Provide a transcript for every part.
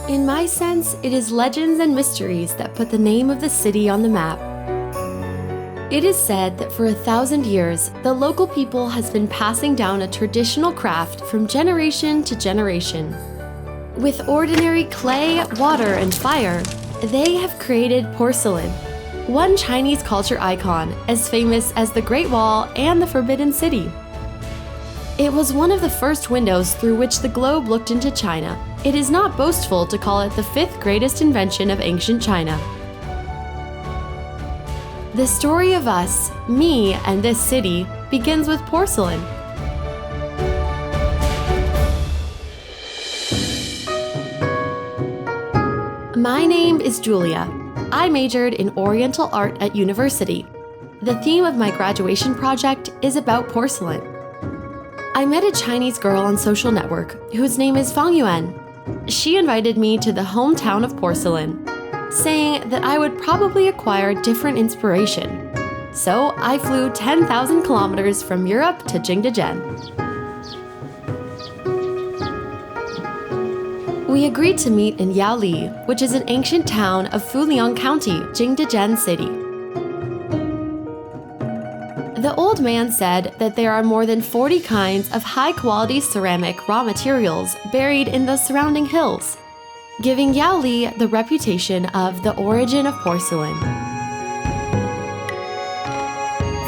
In my sense, it is legends and mysteries that put the name of the city on the map. It is said that for 1,000 years, the local people has been passing down a traditional craft from generation to generation. With ordinary clay, water, and fire, they have created porcelain, one Chinese culture icon as famous as the Great Wall and the Forbidden City. It was one of the first windows through which the globe looked into China. It is not boastful to call it the 5th greatest invention of ancient China. The story of us, me, and this city begins with porcelain. My name is Julia. I majored in Oriental Art at university. The theme of my graduation project is about porcelain. I met a Chinese girl on social network whose name is Fang Yuan. She invited me to the hometown of porcelain, saying that I would probably acquire different inspiration. So I flew 10,000 kilometers from Europe to Jingdezhen. We agreed to meet in Yaoli, which is an ancient town of Fuliang County, Jingdezhen City. The old man said that there are more than 40 kinds of high-quality ceramic raw materials buried in the surrounding hills, giving Yaoli the reputation of the origin of porcelain.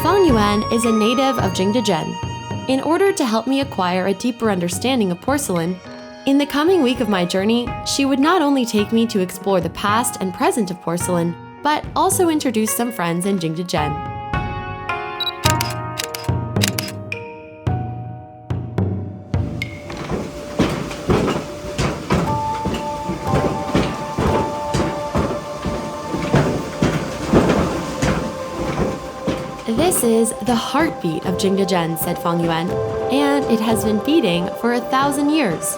Fang Yuan is a native of Jingdezhen. In order to help me acquire a deeper understanding of porcelain, in the coming week of my journey, she would not only take me to explore the past and present of porcelain, but also introduce some friends in Jingdezhen. This is the heartbeat of Jingdezhen, said Fang Yuan, and it has been beating for 1,000 years.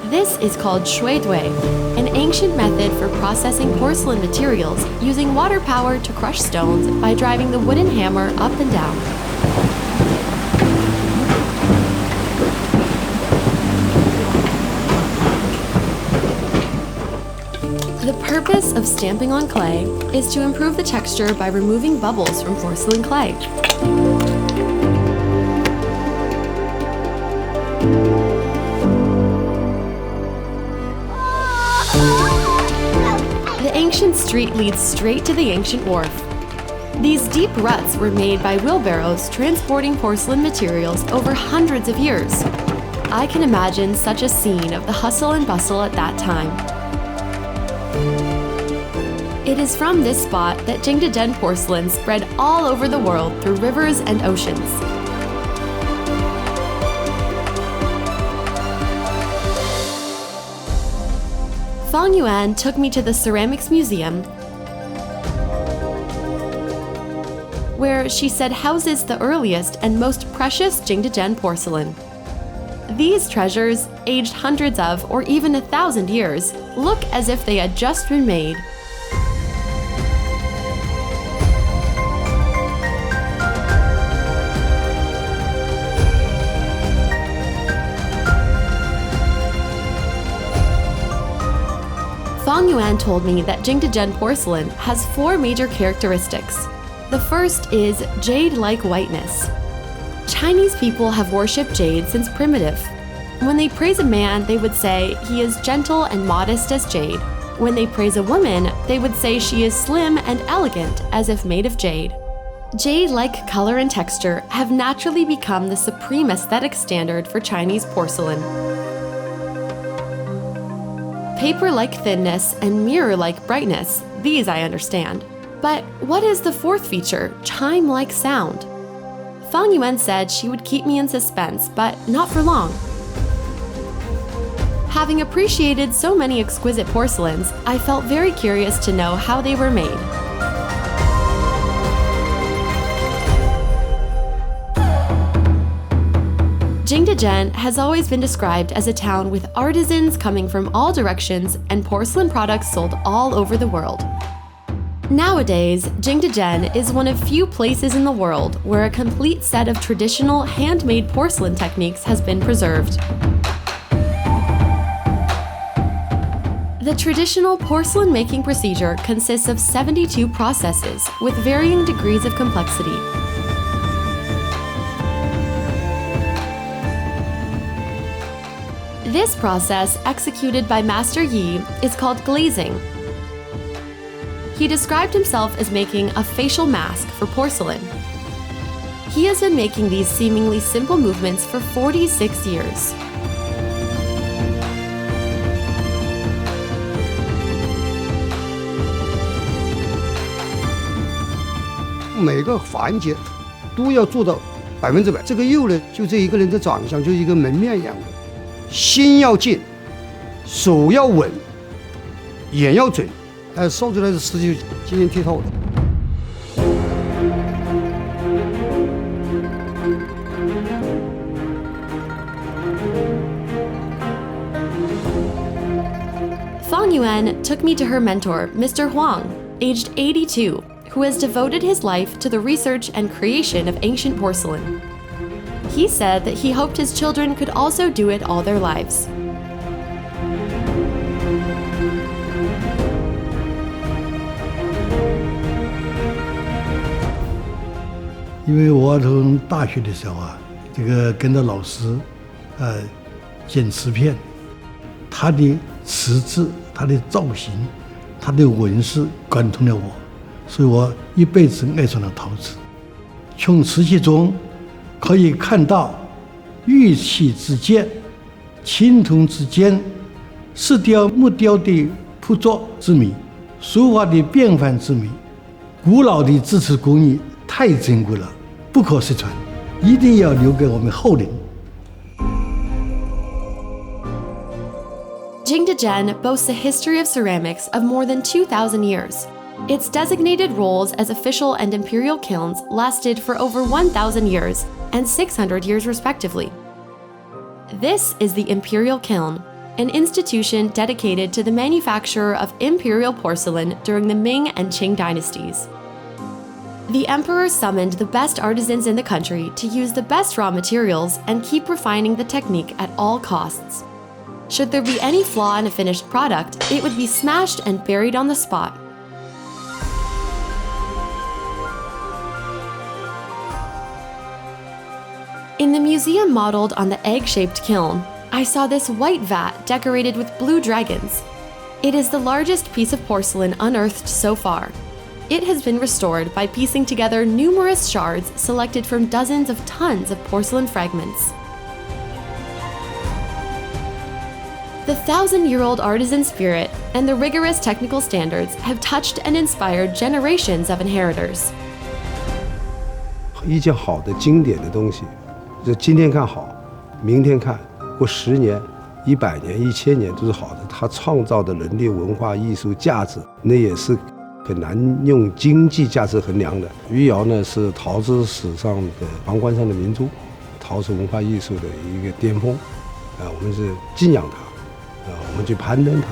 This is called shuidui, an ancient method for processing porcelain materials using water power to crush stones by driving the wooden hammer up and down. The purpose of stamping on clay is to improve the texture by removing bubbles from porcelain clay. The ancient street leads straight to the ancient wharf. These deep ruts were made by wheelbarrows transporting porcelain materials over hundreds of years. I can imagine such a scene of the hustle and bustle at that time. It is from this spot that Jingdezhen porcelain spread all over the world through rivers and oceans. Fang Yuan took me to the Ceramics Museum, where she said houses the earliest and most precious Jingdezhen porcelain. These treasures, aged hundreds of or even 1,000 years, look as if they had just been made. Fang Yuan told me that Jingdezhen porcelain has 4 major characteristics. The first is jade-like whiteness. Chinese people have worshipped jade since primitive. When they praise a man, they would say he is gentle and modest as jade. When they praise a woman, they would say she is slim and elegant as if made of jade. Jade-like color and texture have naturally become the supreme aesthetic standard for Chinese porcelain. Paper-like thinness and mirror-like brightness, these I understand. But what is the 4th feature, chime-like sound? Fang Yuan said she would keep me in suspense, but not for long. Having appreciated so many exquisite porcelains, I felt very curious to know how they were made. Jingdezhen has always been described as a town with artisans coming from all directions and porcelain products sold all over the world. Nowadays, Jingdezhen is one of few places in the world where a complete set of traditional handmade porcelain techniques has been preserved. The traditional porcelain making procedure consists of 72 processes with varying degrees of complexity. This process, executed by Master Yi, is called glazing. He described himself as making a facial mask for porcelain. He has been making these seemingly simple movements for 46 years.每个环节都要做到100%。这个釉呢，就这一个人的长相，就一个门面一样的，心要静，手要稳，眼要准，烧出来的瓷就晶莹剔透的。Fang Yuan took me to her mentor, Mr. Huang, aged 82, who has devoted his life to the research and creation of ancient porcelain. He said that he hoped his children could also do it all their lives. 因为我从大学的时候这个跟着老师剪瓷片，他的瓷质、他的造型、他的纹饰感动了我。所以我一辈子爱上了陶瓷。从瓷器中可以看到玉器之间、青铜之间、石雕、木雕的铺作之美，书法的变幻之美，古老的制瓷工艺太珍贵了，不可失传，一定要留给我们后人。Jingdezhen boasts a history of ceramics of more than 2,000 years. Its designated roles as official and imperial kilns lasted for over 1,000 years and 600 years respectively. This is the Imperial Kiln, an institution dedicated to the manufacture of imperial porcelain during the Ming and Qing dynasties. The emperor summoned the best artisans in the country to use the best raw materials and keep refining the technique at all costs. Should there be any flaw in a finished product, it would be smashed and buried on the spot. In the museum modeled on the egg-shaped kiln, I saw this white vat decorated with blue dragons. It is the largest piece of porcelain unearthed so far. It has been restored by piecing together numerous shards selected from dozens of tons of porcelain fragments. The 1,000-year-old artisan spirit and the rigorous technical standards have touched and inspired generations of inheritors. 一件好的经典的东西，就今天看好，明天看，过10年、100年、1000年都是好的。它创造的人类文化艺术价值，那也是很难用经济价值衡量的。余姚呢是陶瓷史上的皇冠上的明珠，陶瓷文化艺术的一个巅峰。我们是敬仰它，我们去攀登它。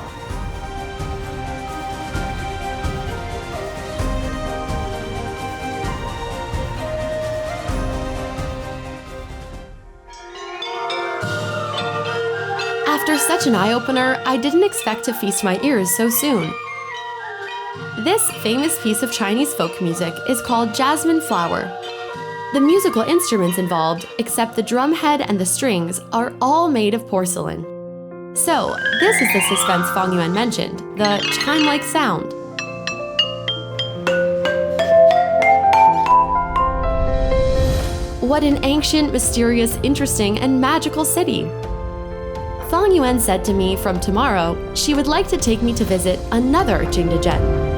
After such an eye-opener, I didn't expect to feast my ears so soon. This famous piece of Chinese folk music is called Jasmine Flower. The musical instruments involved, except the drum head and the strings, are all made of porcelain. So, this is the suspense Fang Yuan mentioned, the chime-like sound. What an ancient, mysterious, interesting, and magical city! Fang Yuan said to me from tomorrow she would like to take me to visit another Jingdezhen.